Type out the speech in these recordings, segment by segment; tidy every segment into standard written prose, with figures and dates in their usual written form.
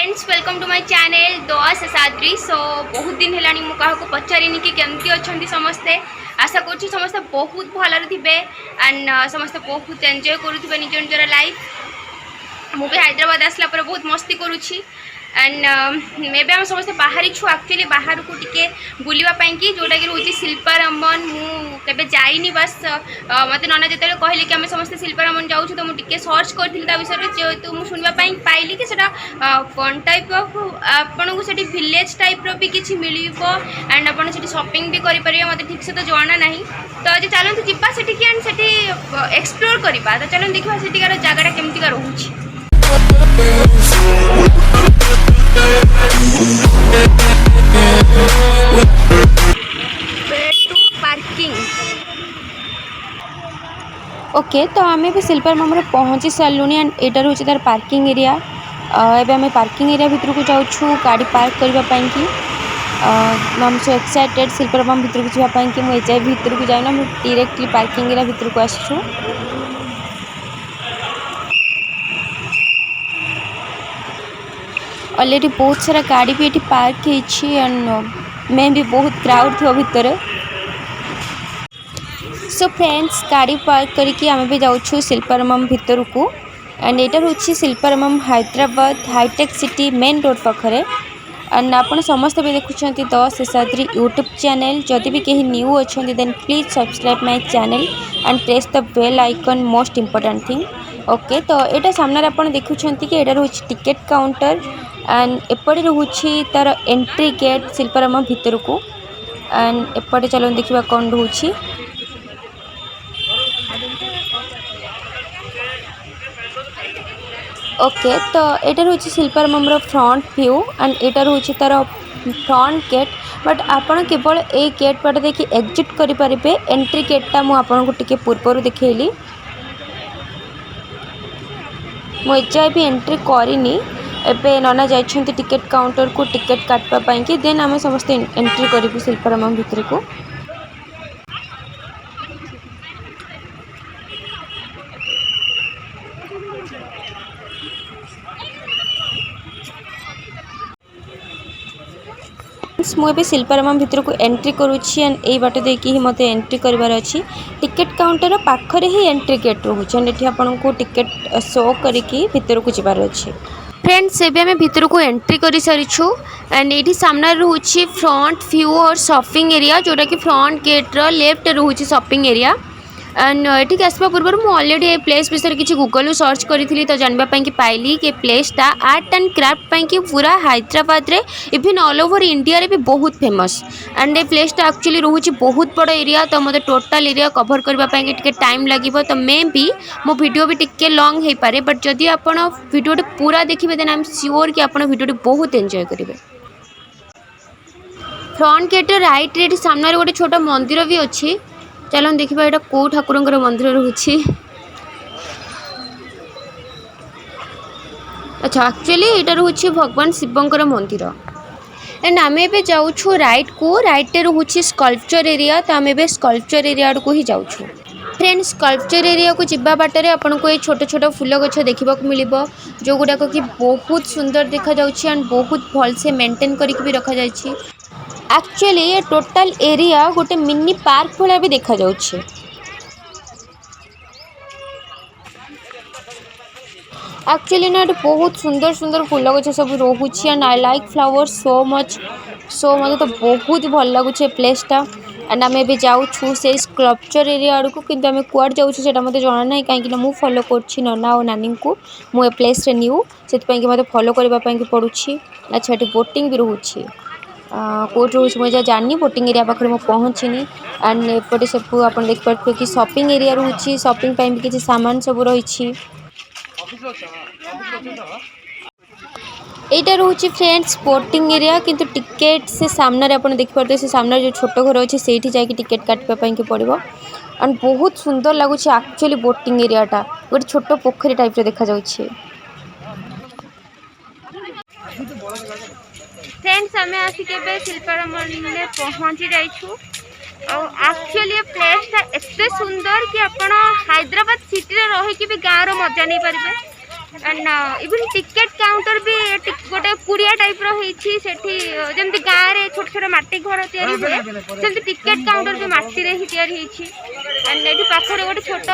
Friends welcome to my channel Doa Seshadri. So बहुत दिन है मुझे पचारिनी कि केमती अच्छा समस्ते। आशा करुँच समस्ते बहुत भल थे एंड समस्ते बहुत एंजॉय करुवे निज निजर लाइफ। मुझे हैदराबाद आसला पर बहुत मस्ती करुँची एंड एवं आम समस्त बाहरी छु एक्चुअली बाहर को टिके बुलापाई कि जोटा कि रोचे शिल्पारंबन मुझे जाइनी बस मत नना जो कहले कि आम समस्त शिल्पारंबन जाऊँ तो मुझे सर्च करी विषय जेहेतु मुझे शुणापी पाइली कि कौन टाइप ऑफ आपन को विलेज टाइप भी किसी मिल एंड आप शॉपिंग भी करेंगे मत ठीक से तो जाना ना। तो आज चलते जावा से एंड से एक्सप्लोर करवा। तो चलो देखा सेठिकार जगटा केमती रोचे। ओके तो आम भी शिल्पारंबम पहुँची सारूँ एंड यहाँ हूँ तार पार्किंग एरिया। एवं आम पार्किंग एरिया भितर को जाऊँ गाड़ी पार्क करने की। आम सो एक्साइटेड शिल्पारंबम भितर को जावाई कि मुझे भितर को जाऊना डायरेक्टली पार्किंग एरिया भितर को आसू। ऑलरेडी बहुत सारा गाड़ी भी ये पार्क एंड मैं भी बहुत क्राउड थी भितर। सो फ्रेंड्स गाड़ी पार्क करके आम भी जाऊँ शिल्पारंबम भितर को एंड यहाँ हूँ Shilparamam Hyderabad hitech city main road पाखे। एंड आपन समस्त भी देखुं द शेषाद्री यूट्यूब चैनल। जदि भी कहीं न्यू अच्छा then please subscribe my channel and press the bell icon most important thing. Okay तो यहाँ सामने आप देखुं कि यहाँ रोच टिकेट काउंटर एंड एपटे रोचे तार एंट्री गेट शिल्पारंबम भितर को एंड एपटे चलो देखा कौन रोचे। ओके तो यहाँ हूँ शिल्पारंबम फ्रंट व्यू एंड यहाँ हूँ तार फ्रंट गेट बट आपड़ केवल ए गेट पटे देखिए एग्जिट करेंगे। एंट्री गेटा मुझे पूर्वर देखली मुझे भी एंट्री करनी। एबे नना जाइछन्ति टिकेट काउंटर को टिकेट काटवाई कि देन आम समस्त एंट्री करूँ शिल्पारंबम भितर को। मुझे शिल्पारंबम भितर को एंट्री करुँची एंड यही बाट देकी मत एंट्री करार अच्छी। टिकेट काउंटर पाखरे ही एंट्री गेट रोचे एंड ये आपन को टिकेट शो करके भितर को जबार अच्छे। फ्रेंड्स एबे आम भितर को एंट्री कर सारीछू एंड ये सामने रोचे फ्रंट व्यू और शॉपिंग एरिया जोटा कि फ्रंट गेट लेफ्ट रोचे शॉपिंग एरिया। एंड ये आसवा पूर्व मुझे ऑलरेडी ये प्लेस विषय किसी गूगल सर्च करी तो जानवाई कि पाइली कि प्लेसटा आर्ट एंड क्राफ्ट कि पूरा हैदराबाद रे इवन ऑल ओवर इंडिया रे भी बहुत फेमस। एंड ये प्लेसटा एक्चुअली रोचे बहुत बड़ एरिया तो मतलब टोटाल एरिया कवर करने के टाइम लगे तो मे भी मो वीडियो भी टिके लॉन्ग हो पारे बट जदि आप वीडियो पूरा देखिए देन आई एम श्योर कि आप वीडियो बहुत एंजॉय करेंगे। फ्रंट गेट राइट रे सामने गोटे छोट मंदिर भी अच्छी। चलो देखा यहाँ कौ ठाकुर मंदिर रोचे। अच्छा एक्चुअली यहाँ रोचे भगवान शिवंकर मंदिर एंड आम ए जाऊँ राइट को राइट रोचे स्कल्पचर एरिया तो आम ए स्कल्पचर एरिया को ही जाऊँ। फ्रेंड्स स्कल्पचर एरिया को जीवा बाटर आपन को ये छोट छोट फूल गछ देखा मिल जो गुड़ाक कि बहुत सुंदर देखा जाउछि एंड बहुत भल से मेंटेन करके भी रखा जाइछि। एक्चुअली ये टोटाल एरिया गोटे मिनी पार्क भाया भी देखा जाउछि। एक्चुअली ना बहुत सुंदर सुंदर फूल गछ सब रोचे and I like flower so much. So मत तो बहुत भल लगुचे प्लेसटा एंड आम ए जाऊँ से स्कल्पचर एरिया आड़ को किंतु आम कुआड़ जाऊँ मत जाना ना कहीं मुझे फॉलो कर नना और नानी को मुझे प्लेस न्यू से मत फॉलो करने पड़ुछि। अच्छा ये बोटिंग भी रोचे कौट रोचे मुझे जानी बोटिंग एरिया पाखे मुझे पहुँचनी एंड एपटे सब आप देखिए कि शॉपिंग एरिया रोचे शॉपिंग भी किसी सामान सब रही। यहाँ रोचे फ्रेंड्स बोटिंग एरिया किंतु टिकेट से सामने आप देखिए से सामने जो छोट घर अच्छे से टिकेट काटवाई पड़ो एंड बहुत सुंदर लगुच। एक्चुअली बोटिंग एरियाटा गोटे छोट पोखरी टाइप देखा जाउछि। फ्रेंड्स आम आसिक शिल्पारंबम में पहुँची जाइछू एक्चुअली प्लेसटा एत सुंदर कि आप हैदराबाद सिटी रही भी गाँव मजा नहीं पारे एंड इवन टिकेट काउंटर भी गोटे पुड़िया टाइप रही जमी गाँव में छोट छोट मट्टी घर या टिकेट काउंटर भी मट्टी एंड ये पाखे गोटे छोट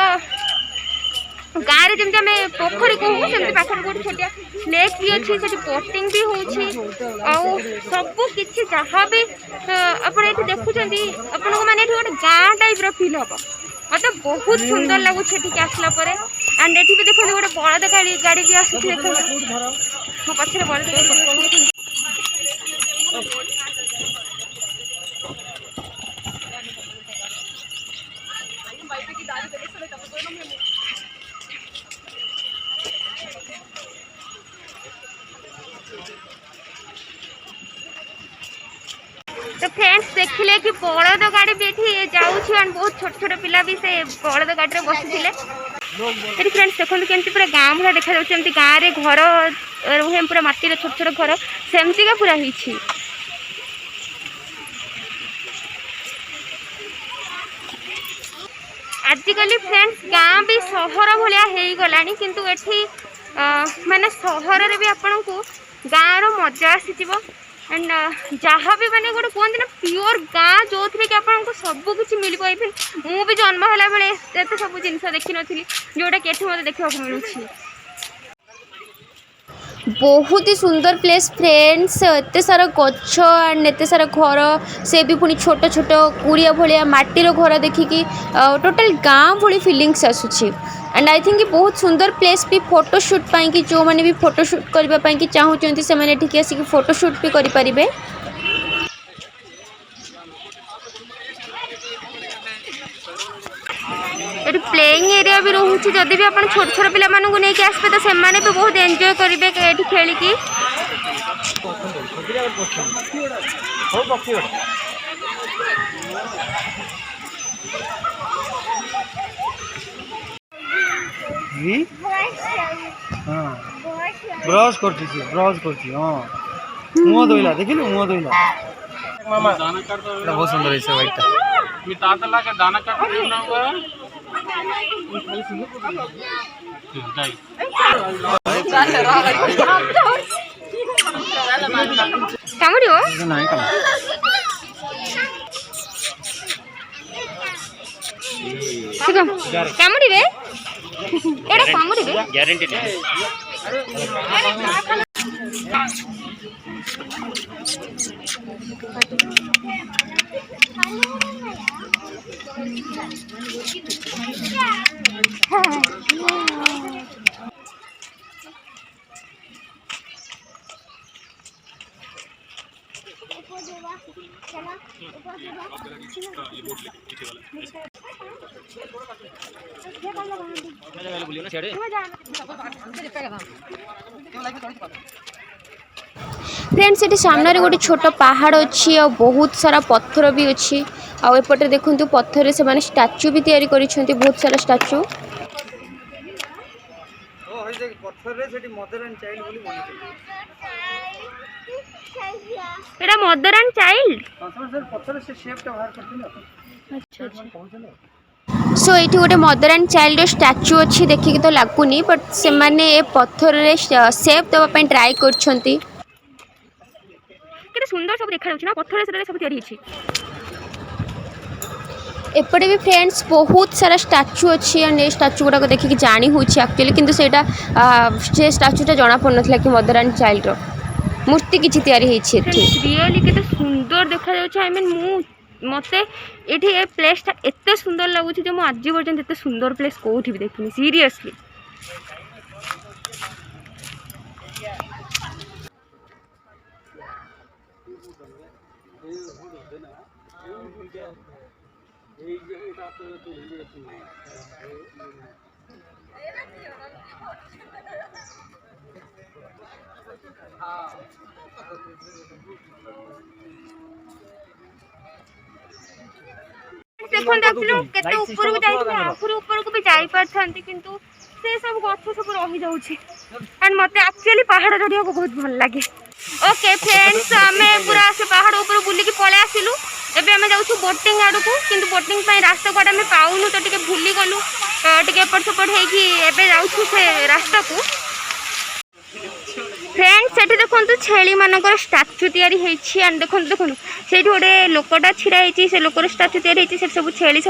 गाँव में जमी आम पोखरी कहूँ सेमती पाखे गोटे छोटिया लेक भी अच्छी से बोटिंग भी हो सब किसी जहाँ भी आप देखुं आपण को मैंने गोटे गाँ टाइप फील हम मतलब बहुत सुंदर लगुच आसला एंड ये भी देखते गोटे बलद गाड़ी भी आस मो पचर बलद तो फ्रेंड्स देखिले कि बलद गाड़ी भी ये जाऊँ बहुत छोट छोट पिला भी से बलद गाड़ी में बसुले फ्रेंड्स देखते केमती पूरा गाँव भाई देखा जाती गाँव में घर रुहे पूरा मटीर छोट छोट घर सेमती का पूरा ही आजिकल फ्रेंड्स गाँव भी सहर भाया हो गला किंतु एठी माने सहर भी आपन को गाँव मजा आसी एंड जहाँ भी मैंने गोटे कहते ना प्योर गाँ जो थे कि आपको सब किसी मिल पाए मु भी जन्म है बेले एत सब जिन देखी नी जोटा कि मत देखा मिलूँ बहुत ही सुंदर प्लेस फ्रेंड्स एत सारा गछ एंड एत सारा घर से भी पुणी छोट छोट कुड़िया भाया माटीर घर देखिकी टोटल गाँव भली फिलिंग्स आसूची एंड आई थिंक बहुत सुंदर प्लेस भी फोटोशूट पाई जो मैंने भी फोटोशूट करने चाहूँगी से मैंने ठीक आसिक फोटोशूट भी करें ये प्लेइंग एरिया भी रोचे जदि भी आप छोट छोट पिला मानू नहीं आसपे तो से भी बहुत एंजॉय करेंगे ये खेलिकी ब्रश करती मुह धोइला देखिलु मुह धोइला मामा बहुत सुंदर है व्हाइट मी तातला के दाना काट देना हुआ कामुड़ियो नहीं कम कामुड़िबे एडा कामुड़िबे गारंटी नहीं फ्रेंड्स ये सामने गोटे छोट पहाड़ अच्छी और बहुत सारा पत्थर भी अच्छी आउपटे देखु पत्थर से माने स्टाच्यू भी तैयारी करिसेंती बहुत सारा statue Etah mother and child पत्थर से शेप बाहर करथिन अच्छा सो ये गोटे मदर एंड चाइल्ड स्टाच्यू अच्छी देखिए तो लगुनि बट से माने ए पत्थर रे शेप देवाई ट्राए करछंती केते सुंदर सब देखा ना पत्थर से सब तैयारी अछि एपटे भी फ्रेंड्स बहुत सारा स्टाच्यू अच्छी एंड ये स्टाच्यू गुड़ाक देखिए जानी हो एक्चुअली किंतु सेटा से स्टाच्यूटा जना पड़ ना कि मदर एंड चाइल्ड रो मूर्ति किछि तैयारी हेछि एठी रियली केते सुंदर देखा जाउछ आई मीन मु मते एठी ए प्लेसटा एते सुंदर लागुछि जे मु आज पर्यंत एते सुंदर प्लेस कोठी भी देखिनी सीरियसली देखते आप लोग केते ऊपर को जाई आखुरी ऊपर को भी जाई पारथांती किंतु से सब गछ सब रही जाउछि एंड मते एक्चुअली पहाड़ चढ़िया को बहुत भल लागे ओके फ्रेंड्स हमें पूरा से पहाड़ ऊपर बुली के पळे आसिलु एबे हमें जाउछु बोटिंग आडू को किंतु बोटिंग पई रास्ता कोड हमें पाउनु तो टिके भूली गलु टिके एपट सेपट हे कि एबे जाउछु से रास्ता को सेठी देखंतु छेली मानकर स्टैच्यू तैयारी हेछि एंड देखंतु सेठी गोटे लोकटा छिड़ा हेछि से लोकर स्टैच्यू तैयारी हेछि से सब छेली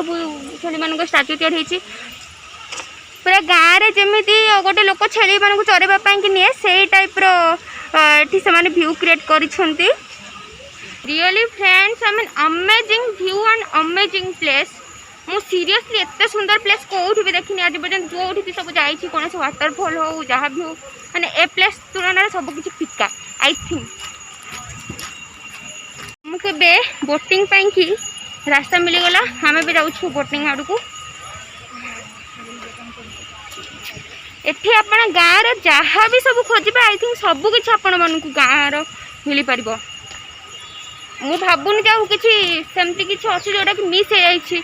मानकर स्टैच्यू तैयारी हेछि पूरा गाँव रे जेमिति गोटे लोक छेली मानक चरेबा पई कि निए सेही टाइप रो एठी से माने व्यू क्रिएट करिसंती really friends I mean amazing view and amazing place मु सीरियसली एत सुंदर प्लेस कोठी भी देखिनी आज पर्यंत जोठी भी सब जाइछि कोन से वाटरफॉल हो जहाँ भी हो माने ए प्लेस तुलना सब किछि फिका आई थिंक मुके बे बोटिंग पई की रास्ता मिली गला हमें भी जाउछु बोटिंग आडू को एठी आपण गाँव रो जहाँ भी सब खोजिबे आई थिंक सब किछि आपण मानकु गाँव रो मिली परिबो मु भाबुनी जाऊ किछि सेमति किछि अछि जोटा कि मिस हे जाइछि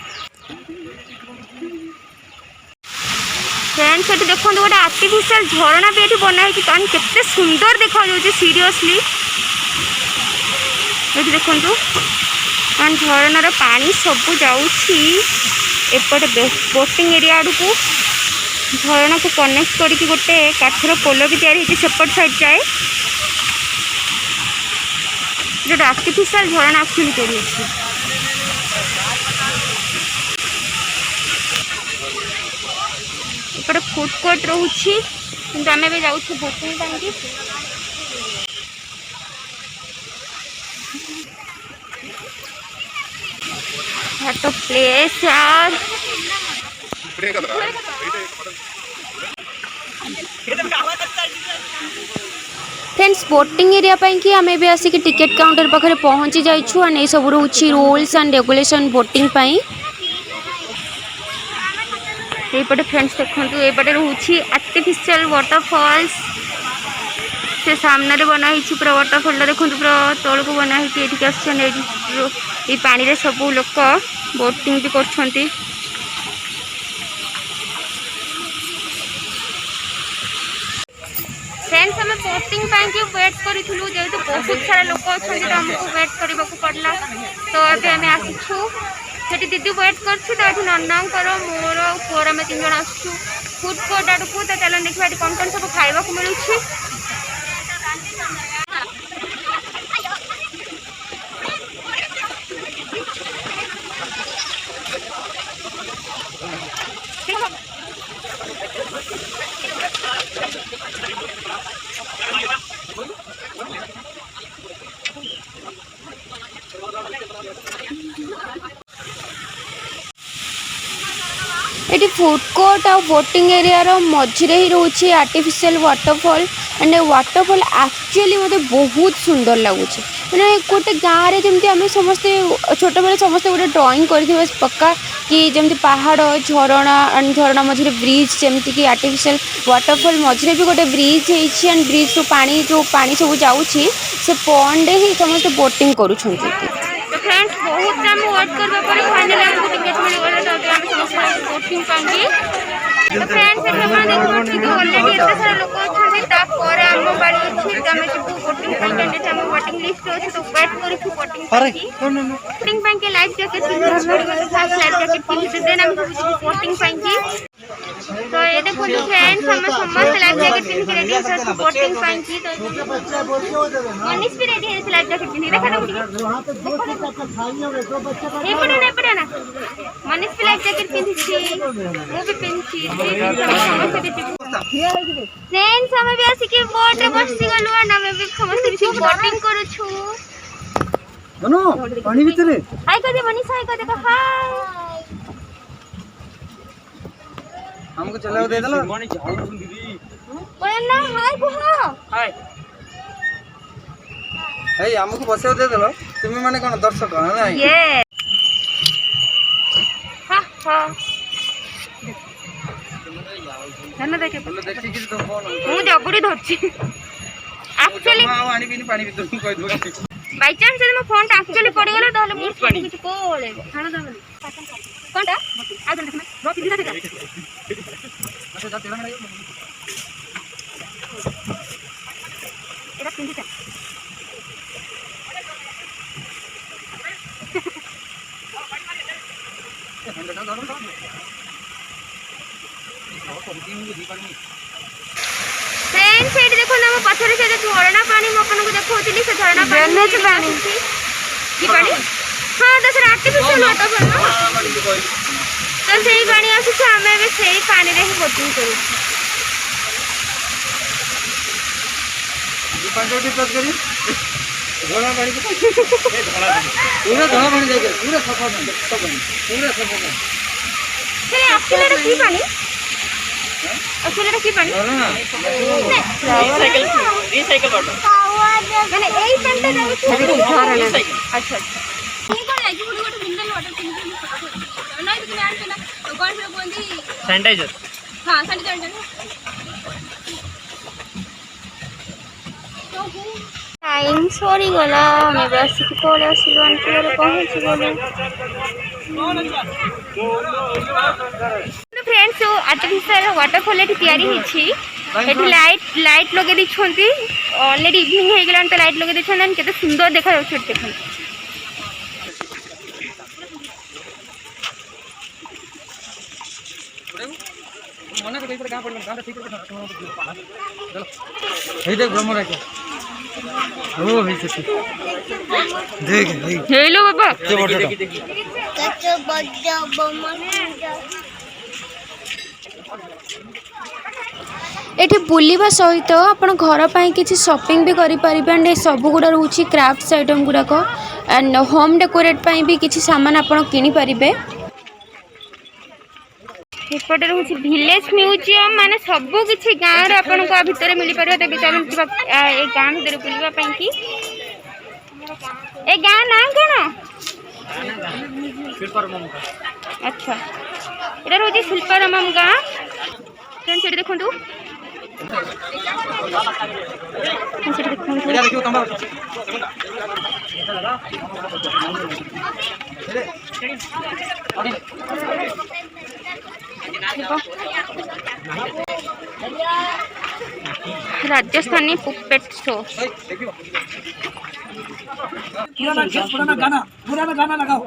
फ्रेंड्स ये देखो गोटे आर्टिफिशियल झरणा भी ये बनाई पानी केते सुंदर देखा जाऊँगी सीरियसली ये देखो झरणार पानी सब जापटे बोटिंग एरिया आड़ को झरणा को कनेक्ट करके गोटे काठर पोल भी तैयारी सेपट साइड जाए जो आर्टिफिशियल झरणा एक्चुअली तैयारी एपटे फूड कोर्ट रोची किंतु आमे भी जाउछु बोटिंग पाई व्हाट अ प्लेस यार फ्रेंड्स बोटिंग एरिया पाई कि आमे भी आसिक टिकेट काउंटर पाखरे पहुंची जाइछु एंड ए सब रोची रूल्स एंड रेगुलेशन बोटिंग पाई ये फ्रेंड्स देखो ये रोची आर्टिफिशियल वाटरफॉल्स से सामने बनाई पूरा वाटरफॉल देखो पूरा तौल को बनाई ये पानी रे सब लोक बोटिंग भी कर फ्रेंड्स हमें बोटिंग पाई वेट करूँ जेहेतु बहुत सारा लोक अच्छा आमको वेट करने को पड़ला तो अभी आम आसीचु सेठी दीदी वेट करछु तो एठी नन्नांकर मोर पुअर आम 3 जन आसछु फूड कोर्ट आड़ को तो चलो देखा कौन कौन सब खाइबा को मिलुछि ये फूड कोर्ट आ बोटिंग एरिया रो मझे ही रोचे artificial waterfall and waterfall actually मतलब बहुत सुंदर लगुच मैंने गोटे गाँव में जमी आम समस्ते छोट बेले समस्ते गोटे ड्राइंग कर पक्का कि जमी पहाड़ झरणा एंड झरणा मझे ब्रिज जमती कि आर्टिफिशियल वाटरफॉल मझे भी गोटे ब्रिज है एंड ब्रिज जो पानी सब जाऊँगी से पॉन्ड ही समस्ते बोटिंग करुँच फ्रेंड्स बहुत टाइम वेट करबा पर फाइनली हमको टिकट मिल गला तो हम समस्त बोटिंग पांगी तो फ्रेंड्स हम देखो कि ऑलरेडी इतना सारा लोग अछन ता पर हम बारी अछि तमे सब बोटिंग पांगे हम वेटिंग लिस्ट अछि तो वेट करू छु बोटिंग पांगी बोटिंग पांगे life jacket life jacket pin then हम बोटिंग पांगी तो ये देखो फ्रेंड्स हम समस्त लाइफ जैकेट पिन के रेडी है बोटिंग पांगी तो मनीष भी रेडी है लाइफ जैकेट पिन देखा ना पड़े ना मनीष भी लाइफ जैकेट पिंधी वो भी पिंधी फ्रेंड्स हमें भी आसी के बोट रे बसी गलु और हमें भी समस्त भी बोटिंग करू छु बनो पानी भीतर हाय कर दे मनीष हाय कर दे हाय हमको चलाओ दे दलो बोल ना हाय को हाय ए हमको बसे दे दलो तुम माने कोन दर्शक ना ये हां हां धन देखे देखि कि तुम कोन मु जबड़ी धरछि एक्चुअली मां आनी बिनी पानी भीतर कह दो बाय चांस जब फोन टा एक्चुअली पड़ गला ताले मु पानी किछ कोले खाना दबले कोनटा आ जन देखना रो पिंदी देखा अच्छा जा तेरा में एरा पिंदी था फ्रेंड्स ये देखो ना पछरे से झरना पानी मो अपन को देखौथिली से झरना पानी की पानी हां दस आर्टिफिशियल वाटरफॉल ना तो सही पानी आसी छ हमें भी सही पानी रे ही बोटिंग करू ये पानी के टच करी झरना पानी को पूरा धड़ा पानी जाके पूरा सफा पानी सब पूरा सफा पानी से एक्चुअली की पानी एक्चुअली की पानी रिसाइकल वाटर माने एई पेंटा जाउ रिसाइकल अच्छा नहीं कोन लागी गोटे मिनरल वाटर किन नहीं तो आन ना कोन से कोंदी सैनिटाइजर हां सैनिटाइजर टाइम सॉरी गला मैं बस की कॉल आसिलो अंकल पहुंच गले फ्रेंड्स आर्टिफिशियल वाटरफॉल एठी तयारी हिछि एठी लाइट लगे दिछंती ऑलरेडी इवनिंग हे गेलन त लाइट लगे दिछन केते सुंदर देखा जाउछ देखन मना को इधर कहां पड़ल कहां ठीक कर चलो हे देख ब्रह्म रखे ओ हे सच्ची देख हेलो बाबा के बोटा कच्चो बड्डा बम्मा एठी बुलिबा सहित आपण घर पाई किछि शॉपिंग भी करि परिबे एंड सब गुडा रहउछि क्राफ्ट्स आइटम गुडा को एंड होम डेकोरेट पाई भी किछि सामान आपण किनि परिबे एपटे रहउछि विलेज म्यूजियम माने सब किछि गांव रे आपण को भीतर मिली परिबे त बिचार ए गांव भीतर बुलिबा पाई कि ए गांव ना कोन शिल्पारामम का अच्छा एटा रहउछि शिल्पारामम गांव फ्रेंड्स एटा देखंतु एटा देखियो कमरा राजस्थानी पुपेट शो पुराना गाना लगाओ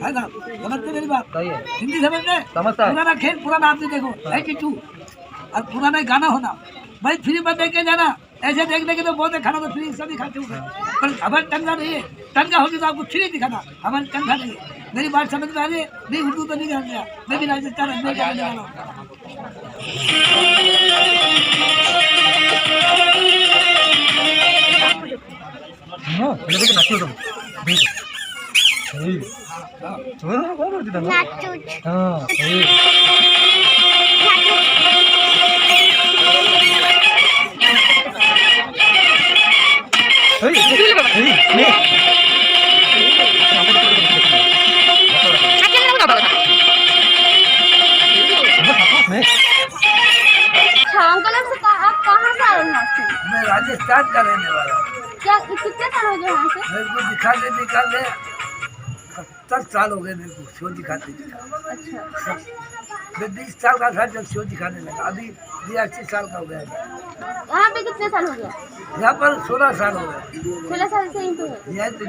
है ना समझते मेरी बात सही है हिंदी समझते समझता है पुराना खेल पुराना आदमी देखो है किट्टू और पुराना गाना होना भाई फ्री में देख के जाना ऐसे देखने के तो बहुत खाना तो फ्री सभी खाते होंगे पर हमारे टंगा नहीं है टंगा होगी तो आपको फ्री दिखाना हमारे टंगा नहीं है मेरी बात समझ में आ रही है नहीं उर्दू तो नहीं जानते मैं भी राजस्थान में जाने वाला हां ये देख नाचियो तुम देख सही हां कौन करती था नाचो हां सही मैं राजस्थान का रहने वाला हूँ क्या कितने साल हो गए वहाँ से मेरे को दिखाते निकालने 70 साल हो गए मेरे को शो दिखाते अच्छा मैं 20 साल का था जब शो दिखाने लगा अभी 82 साल का हो गया यहाँ पे कितने साल हो गया यहाँ पर 16 साल हो गए 16 साल से यहीं पे है यहाँ तो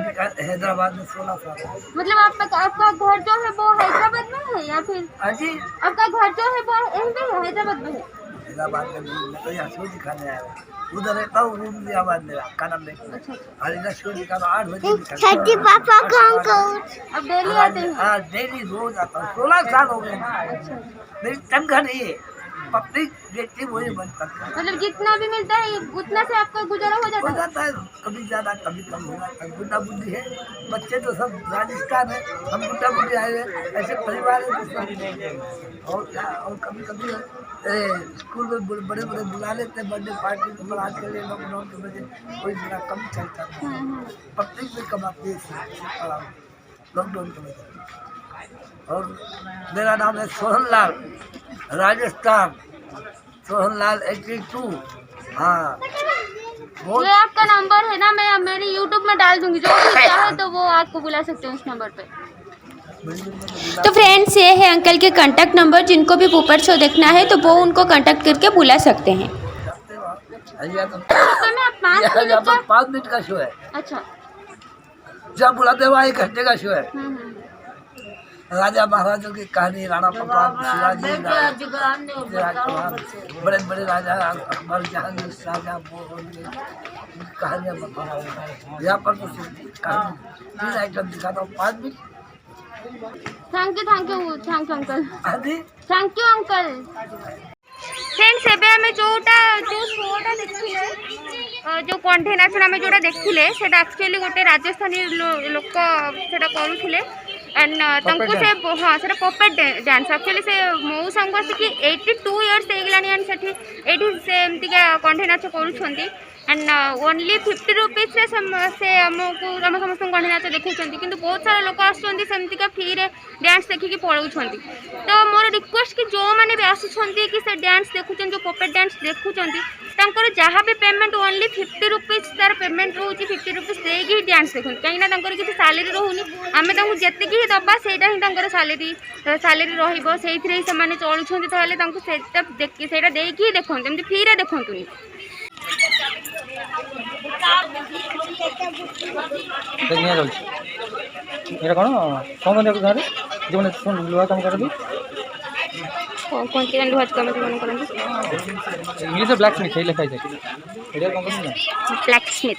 हैदराबाद में 16 साल मतलब आपका घर जो है वो हैदराबाद में है या फिर अजी आपका घर जो है वो यहीं पे है हैदराबाद में है हैदराबाद में नहीं, मैं तो यहाँ शो दिखाने आया हूँ उधर रहता हूँ रूम लिया बाद मेरा का नाम नहीं अच्छा और इधर शो दिखाना 8 बजे पापा कौन अब डेली आते हैं हाँ डेली रोज आता हूँ 16 साल हो गए अच्छा मेरी तनख्वाह नहीं है पब्लिक देखती वही बंद तनख्वाह मतलब जितना भी मिलता है उतना से आपका गुजारा हो हो जाता है जाता है कभी ज्यादा कभी कम होगा गुड्डा बुद्धि है बच्चे तो सब राजस्थान है हम गुड्डा बुद्धि आए हुए ऐसे परिवार है तो सब और क्या और कभी कभी स्कूल में बड़े बड़े बुला लेते हैं बर्थडे पार्टी पर आजकल लॉकडाउन की वजह कोई मेरा कम चलता है पब्लिक भी कमाती है लॉकडाउन की वजह और मेरा नाम है सोहनलाल राजस्थान सोहनलाल 82 हाँ ये आपका नंबर है ना मैं मेरी YouTube में डाल दूंगी जो भी चाहे तो वो आपको बुला सकते हैं उस नंबर पे तो फ्रेंड्स ये है अंकल के कांटेक्ट नंबर जिनको भी पुपेट शो देखना है तो वो उनको कांटेक्ट करके बुला सकते हैं यहाँ में पर 5 मिनट का शो है अच्छा जब बुलाते वहाँ 1 घंटे का शो है राजा महाराजों की कहानी, राणा प्रताप, शिवाजी, बड़े बड़े राजा अकबर, जहांगीर, शाहजहां, कहानियाँ बता रहा हूँ यहाँ पर। तो कहानी 3 आइटम दिखाता हूँ, 5 मिनट। थैंक यू अंकल, हाँ जी, थैंक यू अंकल। फ्रेंड्स एबे हमें जोटा जो शोटा देखिले, जो कंठे नाच आम जोटा देखिले सेटा एक्चुअली गोटे राजस्थानी लोक सेटा करूथिले एंड तंकु से हाँ से पपेट डांस एक्चुअली से मो संग आसिकी 82 इयर्स होगलानी एंड सेठी एठी से एमतिका कंठे नाच करूछंती एंड ओनली 50 रुपीज से आमको आम समस्त कंठे नाच देखुंट कि बहुत सारा लोक आसमतिका फ्री रे डांस देखिकी पलाउंट। तो मोर रिक्वेस्ट कि जो मैंने भी आसुंच कि से डांस देखुं जो पपेट डांस देखुं जहाँ भी पेमेंट ओनली 50 रुपीज तार पेमेंट रोचे 50 रुपीज देगी डांस देखते कहीं किसी सालेरी रोनी आम जी ही दबा से सालेरी रही चलुँच देखी देखते फ्री रे देखुनी। कौन गाँव जो लुहा काम करती कौन लुहा काम इंग्लिश ब्लैक स्मिथ लिखा है कंपनी ब्लैक स्मिथ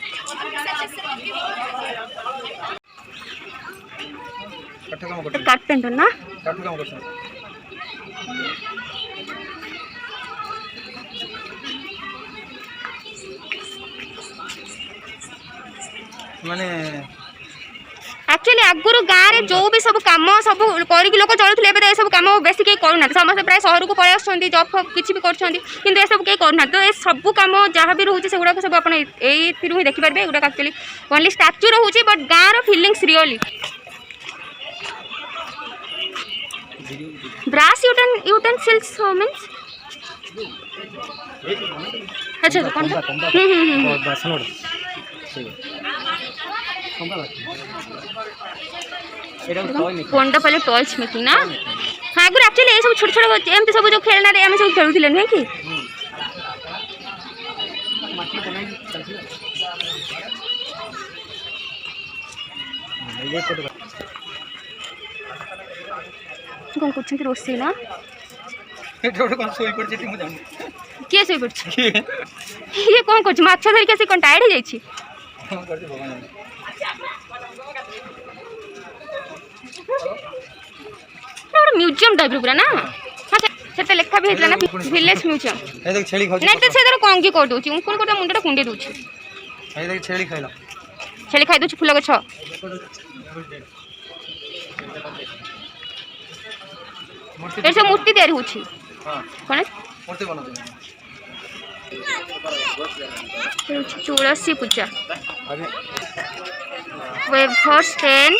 कारपेंटर ना काठ काम कर माने एक्चुअली आगुरी गाँव में जो भी सब कम सब कर लोक चलुले ये सब कम बेस कहीं करूना समस्त प्राय सहर को पलि आस जब फब किसी भी कर सब कहीं करूना। तो ये सब कम जहाँ भी रोचे से गुड़ाक सब आप ही देखिपारे गुड़ाक एक्चुअली ओनली स्टाच्यू रोचे बट गाँव feelings really brass utensils means अच्छा कौन पहले टॉयज मेकिंग ना हाँ आगुरी एक्चुअली ये सब छोट छोट एमती सब जो खेलना आम सब खेलुले नुहे कि कौन कर रोसे ना किए शोई पड़ी ये कौन कर माछ धरिक आसी कौन टायर्ड हो जाइए म्यूजियम टाइप पूरा ना हाँ से लेखा भी होता ना विलेज म्यूजियम नहीं तो से कंगी कर दूसरी उनको गोटे मुंडा कुंडे दूसरी छेली खाई दूसरी फूल गछ ये सब मूर्ति तैयारी होची कौन तुलसी पूजा वेफर स्टैंड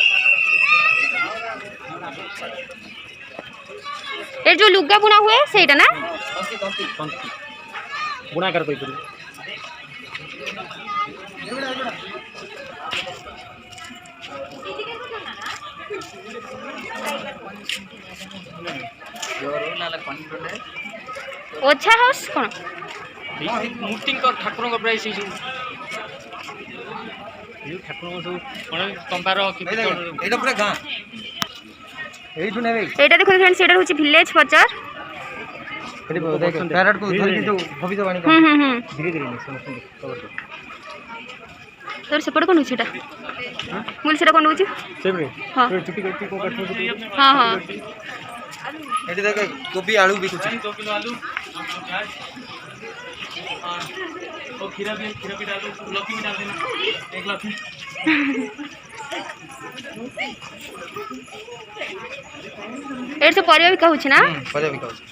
ये जो लुगा बुना हुए सेटा ना बुना कर कोई ओछा हाउस कौन मूर्ति ठाकुर प्राइस ठाकुर सब कौन टंकार पूरा गाँ एटा देखो फ्रेंड्स एटा होची विलेज बाजार पैरेट को धर के जो भविष्य वाणी धीरे धीरे तोर सेपट कौन होची एटा मूल सेटा कौन होची सेबरे हां चुटी करती को कट हां हां एटी देख गोभी आलू भी कुछ 2 किलो आलू और खीरा भी डाल दो लौकी भी डाल देना 1 लौकी एट से परिया बिका होची ना परिया बिका होची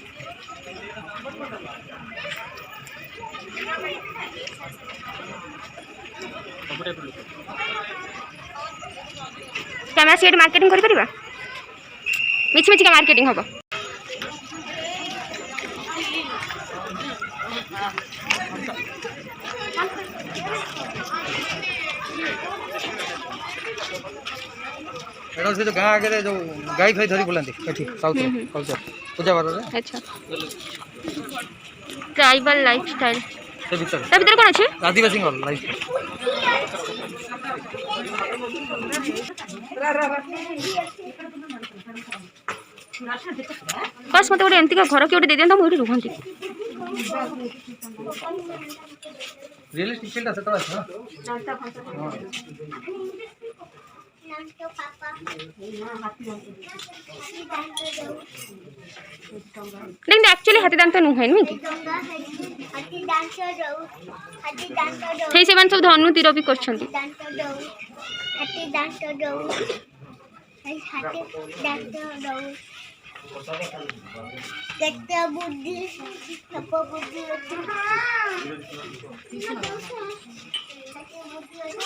कैमरा सेट मार्केटिंग करि परिबा मिछ मिछ का मार्केटिंग होबो एडो से जो गाँ आगे जो गाय फाई धरी बुलांती एठी साउथ कल्चर पूजा बार रे अच्छा ट्राइबल लाइफस्टाइल से भीतर कौन अच्छे आदिवासी लाइफ बस मत गोटे एमती घर किए दे दिखाँ मुझे रुहती रियलिस्टिक फील्ड আছে তো আছে लेकिन एक्चुअली हाथी दांत नुहे नुह कि से सब धनु तीर भी कर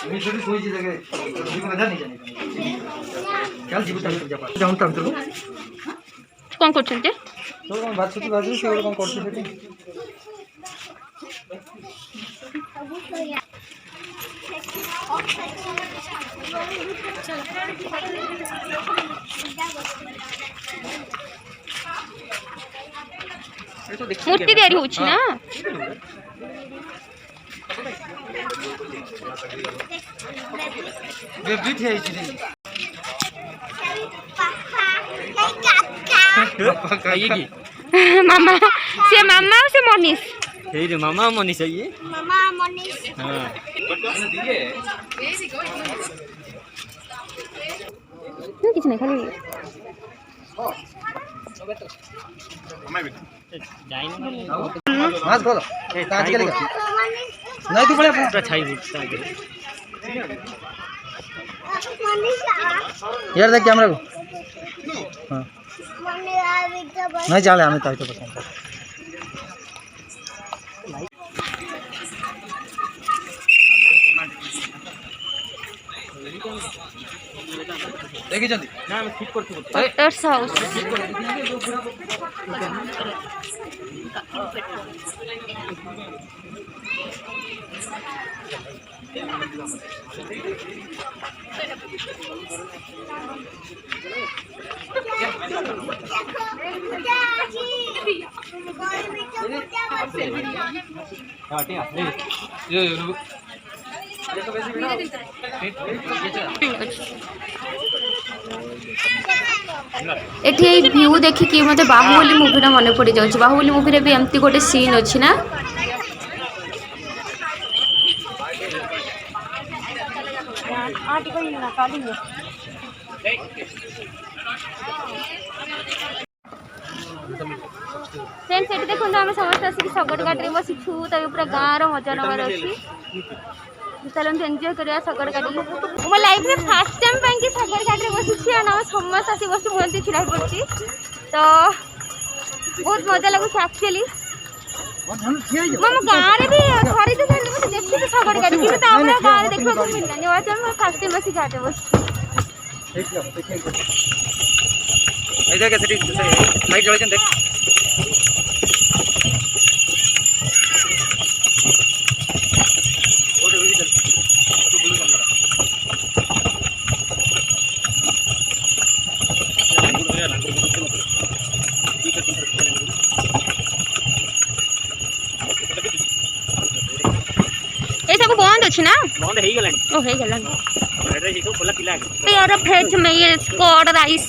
मी थोड़ी सोई जी जगह तुझे को नहीं जाने चल जीव तक जा पास जाऊं तक चलो कौन कर तो कौन बात की बाजू से और कौन करते सेठी मूर्ति तैयारी होछि ना बेबी थी आई छी पापा काई की मामा से मनीष हे रे मामा मनीष है ये मामा मनीष हां किछ नहीं खाली मास खोलो काज करेगा नहीं तू बड़े पूरा छाई उठता है यार देख कैमरा को हां नहीं चले हमें तो पसंद देखी जल्दी ना मैं ठीक करती हूं डॉक्टर्स हाउस हां ठीक है ये देखो वैसे बिना एठी व्यू देखिकी मते बाहुबली मूवी मन पड़ जाऊँ बाहुबली मूवी रे भी एमती गोटे सीन अच्छी ना फ्रेंड्स एठी देखो आम समस्त आसिक शगड़ गाड़ी बसीछु पूरा गाँव मजा नबार अच्छी चलते एंजॉय करा शगड़ गाड़ी मो लाइफ में फास्ट टाइम कि शगड़ गाड़ी बसी समस्त आसी बस मुझे छिड़ा पड़ी तो बहुत मजा लगुच एक्चुअली मो गाँव में भी थोड़ी तो देखी शगड़ गाड़ी कि गाँव में देखा मिललानी फास्ट टाइम बस गाड़ी बस लाइट जले देख ये सब बंद अच्छी ना बंद हो गलानी ओ हे गलानी एड्रेस देखो खोला पिला यार भेज में ये स्क्वाड राइस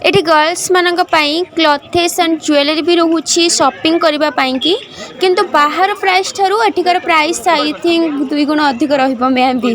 एटी गर्ल्स मानक पाई क्लथेस एंड ज्वेलरी भी रोची शॉपिंग करबा पाई की किंतु बाहर प्राइस ठारू एठिकर प्राइस आई थिंक 2 गुण अधिक रहिबो मे भी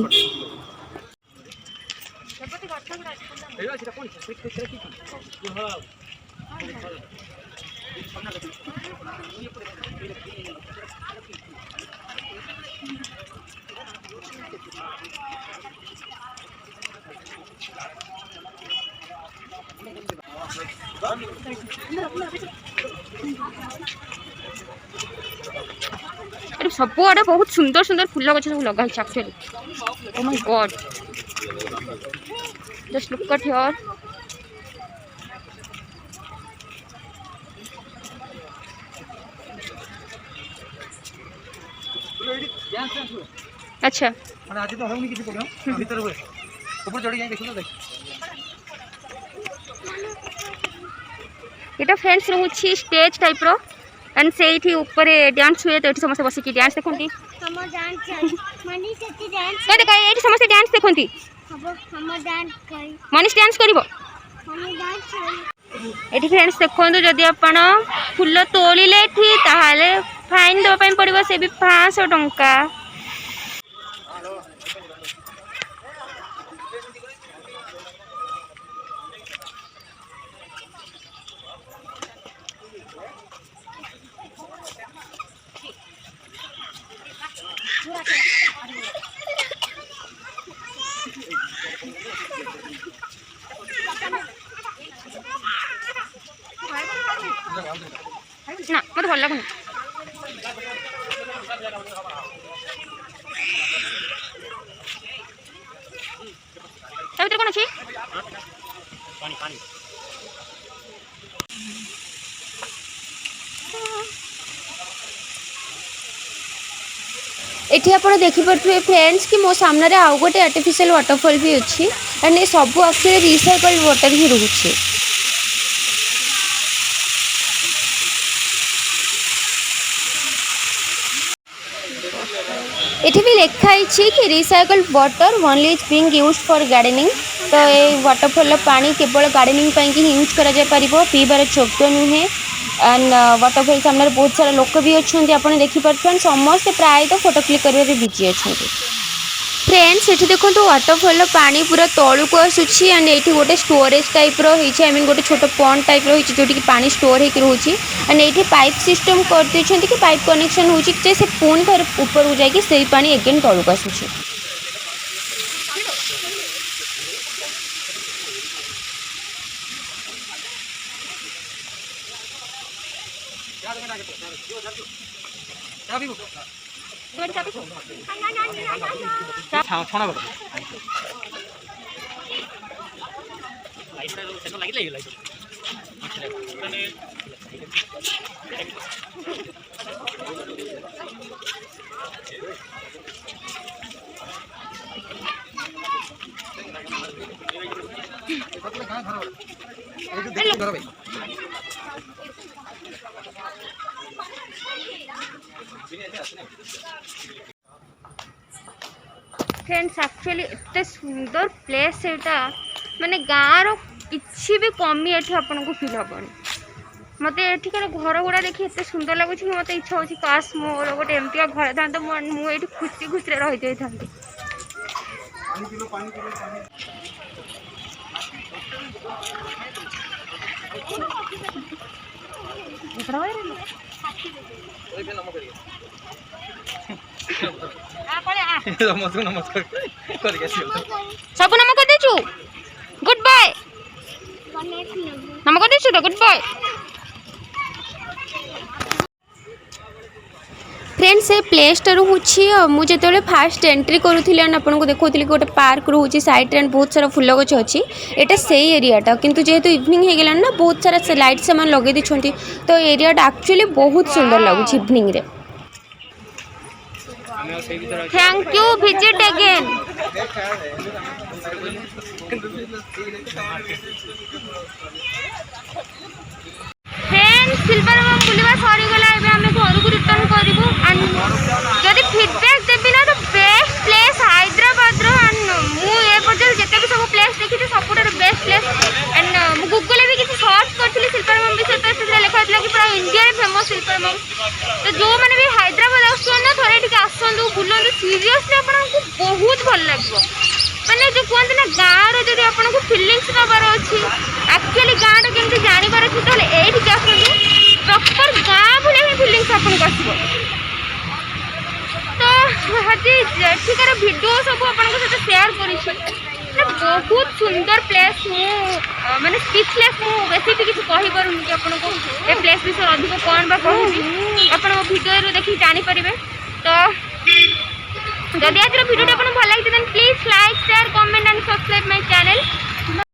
सब आड़े बहुत सुंदर सुंदर फूल गछ सब लगा actually oh my God just look at here अच्छा माने आज तो होउनी किसी प्रोग्राम भीतर हुए ऊपर चढ़ी जाई देखो तो देख एटा फ्रेंड्स रहउछि स्टेज टाइप रो एंड सेठी ऊपर डांस हुए तो एठी समस्त बसी की डांस देखंती हम डांस मनी सेती डांस तो देखा एठी समस्त डांस देखंती हम डांस करी मनीष डांस करिवो हम डांस करी एठी फ्रेंड्स देखंतु जदि आपण फूल तोलिले एठी ताहाले फाइन दो पई पड़िबो से भी 500 टंका ना मत भल लागुनी ता भीतर कोन अछि पानी पानी एठी आपण देखि परथुए फ्रेंड्स कि मो सामने आउ गोटे आर्टिफिशियल वाटरफॉल भी अछि एंड ए सब एक्चुअली रिसाइकल वाटर ही रहउछि एठी भी लिखा है कि recycle water only is being used for gardening तो ये वाटरफॉल पानी केवल गार्डनिंग ପାଇଁ कि यूज करा जाय परिबो पीबार छोक्य नुहे एंड वाटरफॉल सामने बहुत सारा लोक भी अच्छा आपने देखिपे समस्त प्राय तो फोटो क्लिक कर बिजी अच्छा फ्रेंड्स ये देखो वाटरफॉल पानी पूरा तलू को आसूसी एंड ये गोटे स्टोरेज टाइप रही आई मीन गोटे छोट पॉन्ड टाइप रही जोटि पानी स्टोर होकर रोचे एंड ये पाइप सिस्टम कर देछंती कि पाइप कनेक्शन होची जे से पुणी थर ऊपर को जाकि से पानी एगेन तलू को आसूसी छाना बता लाइट से लाइट लगे लाइट फ्रेंड्स एक्चुअली एत सुंदर प्लेस एटा माने गाँव किसी भी कमी एठी आपन को फील हेबनी मत एठिकार घर गुड़ा देखी एत सुंदर लगुच मत इच्छा हो काश मोर गोटे एमती घर था तो मुझे खुशी खुशी रही जाती सब नम कर देचु गुड बाय नम कर देचु तो गुड बाय फ्रेंड्स ये प्लेसटा रोचे मुझे जो फास्ट एंट्री करूँ आपको देखा गोटे पार्क रोचे साइड एंड बहुत सारा फूल गछ अच्छी यहाँ से एरियाटा किंतु जेहेतु इवनिंग हो गला ना बहुत सारा लाइट से लगे देते तो एरियाटा एक्चुअली बहुत सुंदर लगुच इवनिंग रे thank you visit again friends silver बम बुलवा सरी गला एबे हमें घर को रिटर्न करिवो एंड जदी फीडबैक देबी ना तो बेस्ट प्लेस हैदराबाद रो एंड मु ए पर्यंत जते भी सब प्लेस देखि सबुठार बेस्ट प्लेस एंड मु गूगल भी किसी सर्च करथिली सिल्वर बम विषय तो से लिखा था कि पूरा इंडिया रे फेमस सिल्वर बम तो जो माने भी हैदराबाद आछन ना थोड़े टिके आसंदु बुलंदु सीरियसली आपन को बहुत भल लागबो माने जो कहते ना गाँव रो जदी आपन को फीलिंग्स नबार अछि एक्चुअली गाँव रो केमति जानिबार अछि तो एठी के आसंदु प्रॉपर गाँव भले ही फीलिंग्स आपन को आसीबो तो हजी एठिकार वीडियो सब आपन को साथ शेयर करिछि बहुत सुंदर प्लेस माने स्पीचलेस मु बेसी भी किसी कहि पारुनी कि आपन को ए प्लेस विषय अधिक कोन बा कहबी आपन वीडियो रो देखि जानि परिबे तो जदि आज वीडियो आपन भल लागिते then please like share comment and subscribe my channel.